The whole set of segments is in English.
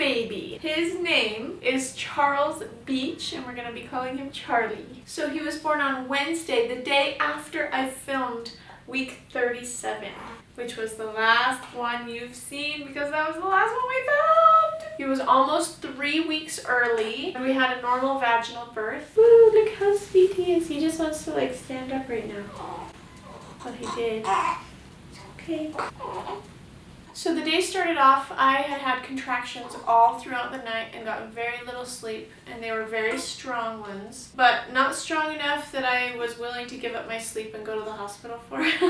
baby. His name is Charles Beach, and we're going to be calling him Charlie. So he was born on Wednesday, the day after I filmed week 37, which was the last one you've seen because that was the last one we filmed. He was almost 3 weeks early, and we had a normal vaginal birth. Ooh, look how sweet he is. He just wants to like stand up right now. But he did. Okay. So the day started off, I had contractions all throughout the night and got very little sleep, and they were very strong ones, but not strong enough that I was willing to give up my sleep and go to the hospital for it.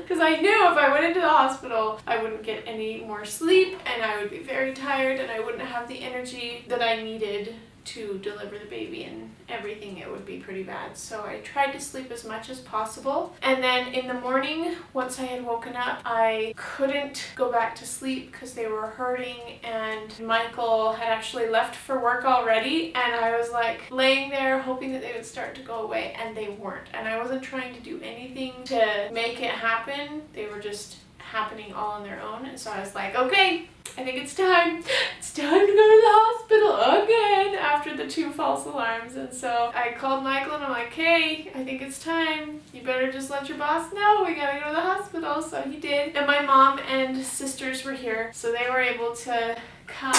Because I knew if I went into the hospital, I wouldn't get any more sleep, and I would be very tired, and I wouldn't have the energy that I needed to deliver the baby, and everything, it would be pretty bad. So I tried to sleep as much as possible, and then in the morning, once I had woken up, I couldn't go back to sleep because they were hurting, and Michael had actually left for work already, and I was like laying there hoping that they would start to go away, and they weren't, and I wasn't trying to do anything to make it happen. They were just happening all on their own, and so I was like, okay, I think it's time. It's time to go to the hospital again after the 2 false alarms. And so I called Michael and I'm like, hey, I think it's time. You better just let your boss know. We gotta go to the hospital. So he did. And my mom and sisters were here, so they were able to come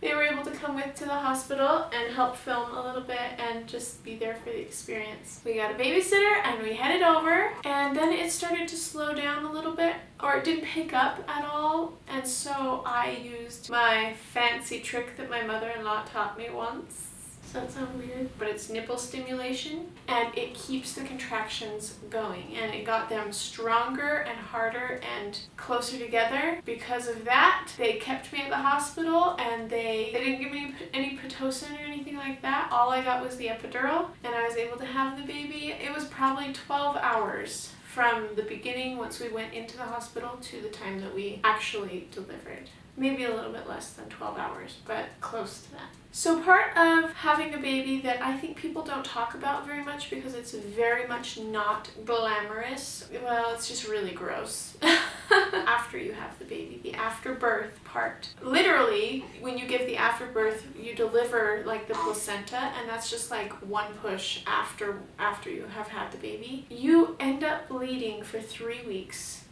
They were able to come with to the hospital and help film a little bit and just be there for the experience. We got a babysitter and we headed over, and then it started to slow down a little bit, or it didn't pick up at all, and so I used my fancy trick that my mother-in-law taught me once. Does that sound weird? But it's nipple stimulation, and it keeps the contractions going, and it got them stronger and harder and closer together. Because of that, they kept me at the hospital, and they didn't give me any Pitocin or anything like that. All I got was the epidural, and I was able to have the baby. It was probably 12 hours from the beginning, once we went into the hospital, to the time that we actually delivered. Maybe a little bit less than 12 hours, but close to that. So part of having a baby that I think people don't talk about very much because it's very much not glamorous, well, it's just really gross. After you have the baby, the afterbirth part. Literally, when you give the afterbirth, you deliver like the placenta, and that's just like one push after you have had the baby. You end up bleeding for 3 weeks.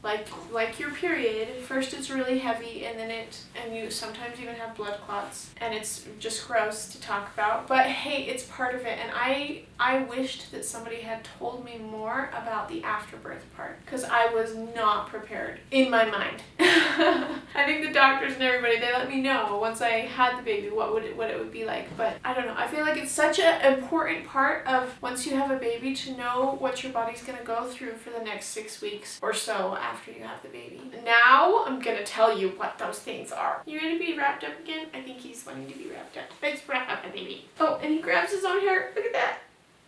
Like your period. First it's really heavy, and then you sometimes even have blood clots, and it's just gross to talk about, but hey, it's part of it. And I wished that somebody had told me more about the afterbirth part, because I was not prepared in my mind. I think the doctors and everybody, they let me know once I had the baby what it would be like, but I don't know. I feel like it's such an important part of once you have a baby to know what your body's gonna go through for the next 6 weeks or so after you have the baby. Now I'm gonna tell you what those things are. You ready to be wrapped up again? I think he's wanting to be wrapped up. Let's wrap up the baby. Oh, and he grabs his own hair. Look at that.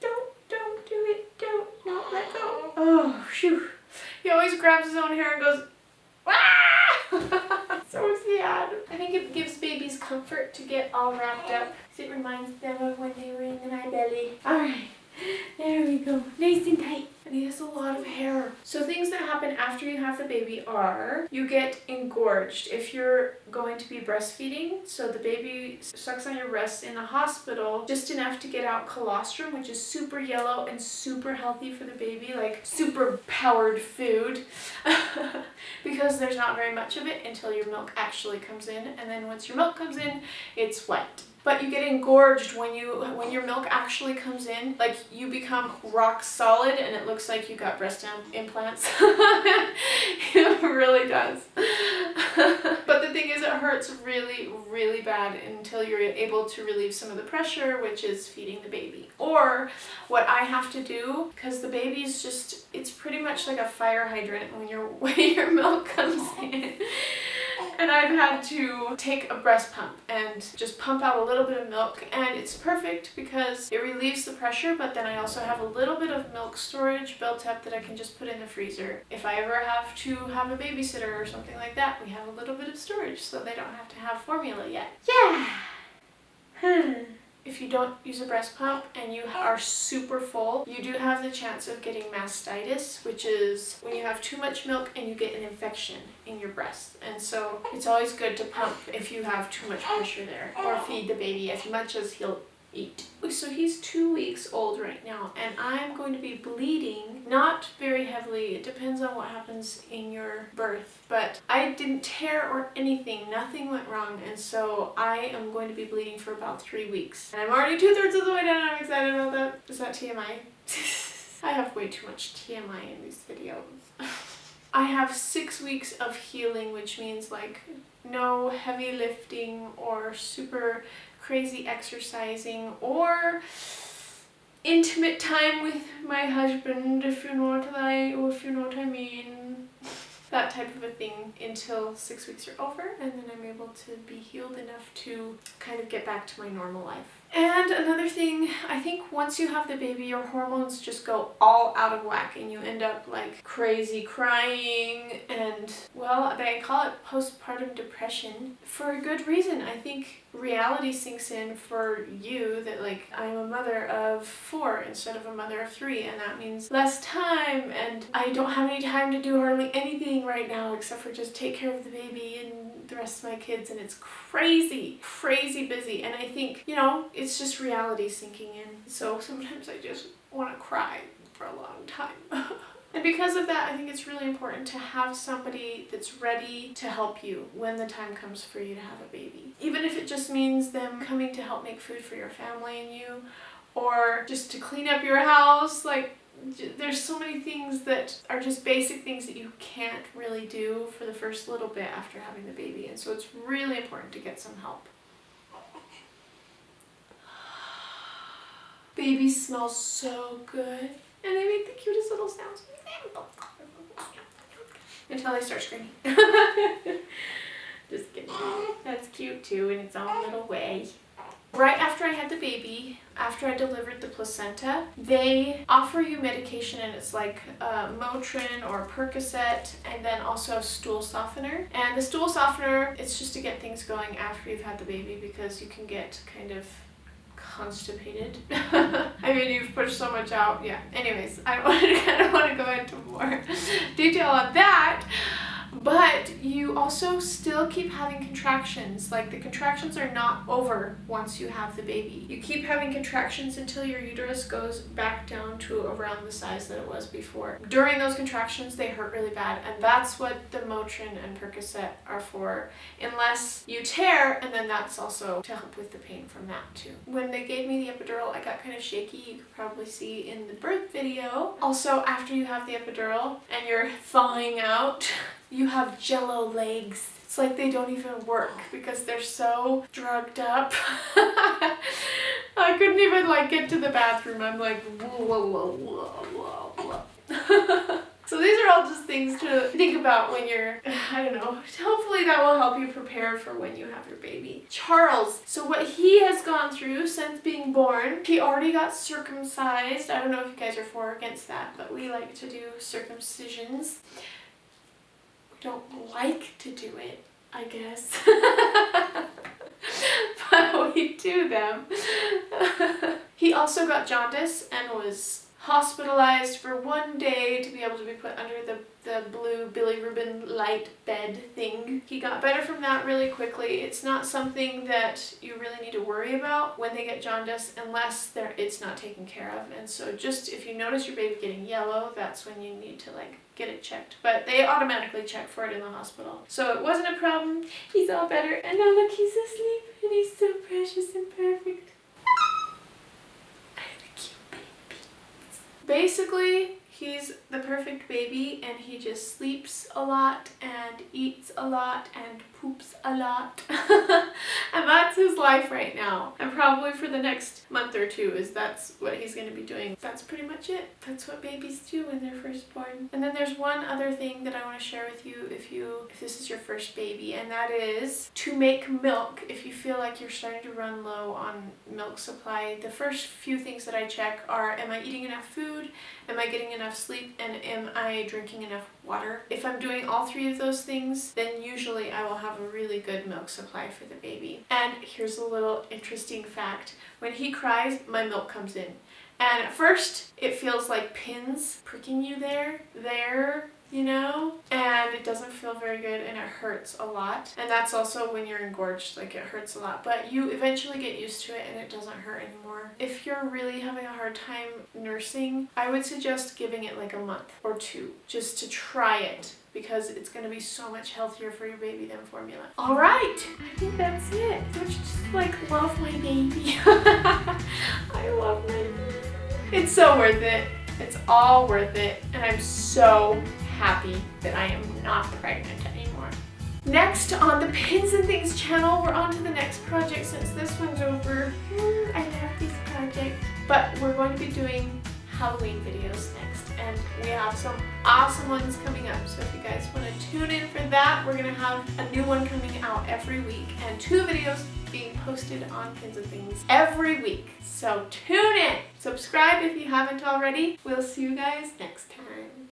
Don't do it. Don't let go. Oh, phew. He always grabs his own hair and goes, ah! So sad. I think it gives babies comfort to get all wrapped up, because it reminds them of when they were in my belly. Alright, there we go. Nice and tight. And he has a lot of hair. So things that happen after you have the baby are, you get engorged if you're going to be breastfeeding. So the baby sucks on your breast in the hospital just enough to get out colostrum, which is super yellow and super healthy for the baby, like super powered food. Because there's not very much of it until your milk actually comes in, and then once your milk comes in, it's wet. But you get engorged when your milk actually comes in. Like, you become rock solid, and it looks like you got breast implants. It really does. But the thing is, it hurts really, really bad until you're able to relieve some of the pressure, which is feeding the baby. Or what I have to do, because the baby's just, it's pretty much like a fire hydrant when your milk comes in. And I've had to take a breast pump and just pump out a little bit of milk, and it's perfect because it relieves the pressure, but then I also have a little bit of milk storage built up that I can just put in the freezer. If I ever have to have a babysitter or something like that, we have a little bit of storage so they don't have to have formula yet. Yeah! if you don't use a breast pump and you are super full, you do have the chance of getting mastitis, which is when you have too much milk and you get an infection in your breast. And so it's always good to pump if you have too much pressure there, or feed the baby as much as he'll eat. So he's 2 weeks old right now, and I'm going to be bleeding, not very heavily. It depends on what happens in your birth, but I didn't tear or anything. Nothing went wrong, and so I am going to be bleeding for about 3 weeks. And I'm already 2/3 of the way down. I'm excited about that. Is that TMI? I have way too much TMI in these videos. I have 6 weeks of healing, which means like no heavy lifting or super crazy exercising or intimate time with my husband, if you know what I mean. That type of a thing until 6 weeks are over, and then I'm able to be healed enough to kind of get back to my normal life. And another thing, I think once you have the baby, your hormones just go all out of whack and you end up like crazy crying, and well, they call it postpartum depression for a good reason. I think reality sinks in for you that like I'm a mother of 4 instead of a mother of 3, and that means less time, and I don't have any time to do hardly anything right now except for just take care of the baby and the rest of my kids, and it's crazy busy. And I think, you know, it's just reality sinking in. So sometimes I just want to cry for a long time. And because of that, I think it's really important to have somebody that's ready to help you when the time comes for you to have a baby. Even if it just means them coming to help make food for your family and you, or just to clean up your house. Like, there's so many things that are just basic things that you can't really do for the first little bit after having the baby. And so it's really important to get some help. Babies smell so good, and they make the cutest little sounds until they start screaming. Just kidding. That's cute too in its own little way. Right after I had the baby, after I delivered the placenta, they offer you medication, and it's like Motrin or Percocet, and then also a stool softener. And the stool softener, it's just to get things going after you've had the baby, because you can get kind of constipated. I mean, you've pushed so much out. Yeah. Anyways, I don't want to go into more detail on that. But you also still keep having contractions. Like, the contractions are not over once you have the baby. You keep having contractions until your uterus goes back down to around the size that it was before. During those contractions, they hurt really bad, and that's what the Motrin and Percocet are for, unless you tear, and then that's also to help with the pain from that too. When they gave me the epidural, I got kind of shaky. You could probably see in the birth video. Also, after you have the epidural and you're thawing out, you have jello legs. It's like they don't even work because they're so drugged up. I couldn't even like get to the bathroom. I'm like, whoa. So these are all just things to think about when you're, I don't know, hopefully that will help you prepare for when you have your baby. Charles, so what he has gone through since being born, he already got circumcised. I don't know if you guys are for or against that, but we like to do circumcisions. Don't like to do it, I guess. But we do them. He also got jaundice and was hospitalized for 1 day to be able to be put under the blue Billy Rubin light bed thing. He got better from that really quickly. It's not something that you really need to worry about when they get jaundice unless it's not taken care of. And so just if you notice your baby getting yellow, that's when you need to like get it checked. But they automatically check for it in the hospital. So it wasn't a problem. He's all better. And now look, he's asleep and he's so precious and perfect. I have a cute baby. Basically, he's the perfect baby, and he just sleeps a lot and eats a lot and poops a lot. And that's his life right now. And probably for the next month or two that's what he's going to be doing. That's pretty much it. That's what babies do when they're first born. And then there's one other thing that I want to share with you if this is your first baby, and that is to make milk. If you feel like you're starting to run low on milk supply, the first few things that I check are, am I eating enough food? Am I getting enough enough sleep, and am I drinking enough water? If I'm doing all three of those things, then usually I will have a really good milk supply for the baby. And here's a little interesting fact. When he cries, my milk comes in. And at first, it feels like pins pricking you there, you know, and it doesn't feel very good and it hurts a lot. And that's also when you're engorged, like it hurts a lot, but you eventually get used to it and it doesn't hurt anymore. If you're really having a hard time nursing, I would suggest giving it like a month or 2 just to try it, because it's going to be so much healthier for your baby than formula. All right, I think that's it. Don't you just like love my baby? I love my baby. It's so worth it. It's all worth it, and I'm so happy that I am not pregnant anymore. Next on the Pins and Things channel, we're on to the next project since this one's over. I love this project. But we're going to be doing Halloween videos next, and we have some awesome ones coming up. So if you guys want to tune in for that, we're going to have a new one coming out every week and 2 videos being posted on Pins and Things every week. So tune in. Subscribe if you haven't already. We'll see you guys next time.